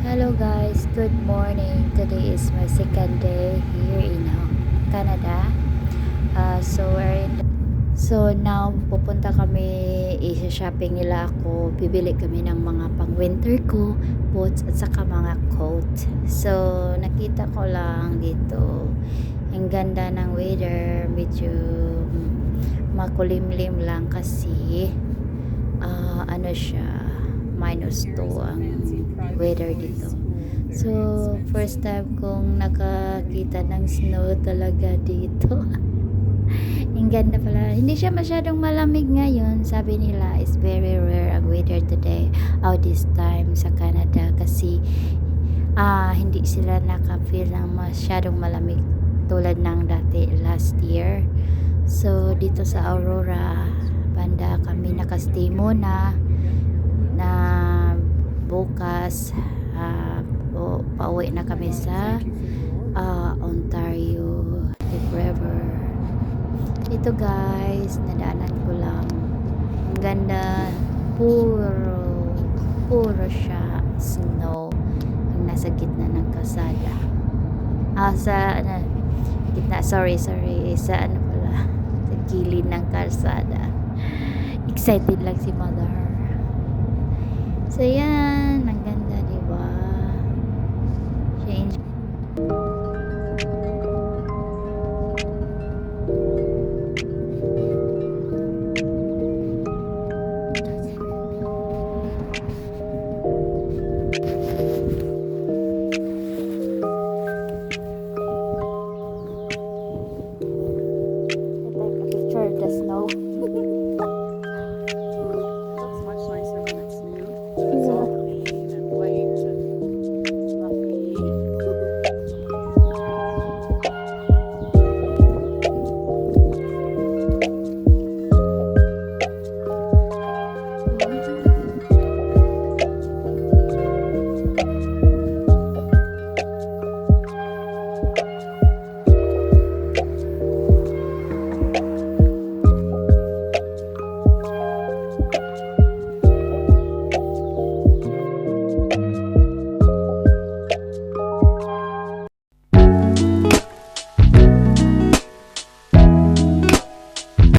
Hello guys, good morning. Today is my second day here in Canada. So now pupunta kami, i-shopping nila ako. Bibili kami ng mga pang-winter ko, boots at saka mga coat. So nakita ko lang dito, ang ganda ng weather, medyo makulimlim lang kasi ano siya, -2 ang weather dito. So, first time kong nakakita ng snow talaga dito. Ang ganda pala. Hindi siya masyadong malamig ngayon. Sabi nila, it's very rare ang weather today this time sa Canada kasi hindi sila naka-feel ng masyadong malamig tulad ng dati last year. So, dito sa Aurora, banda kami nakastay muna na bukas pauwi na kami sa Ontario Deep River. Ito guys, nadaanan ko lang, ang ganda, puro siya snow ang nasa gitna ng kalsada, sa gilid ng kalsada. Excited lang si mother. So yan,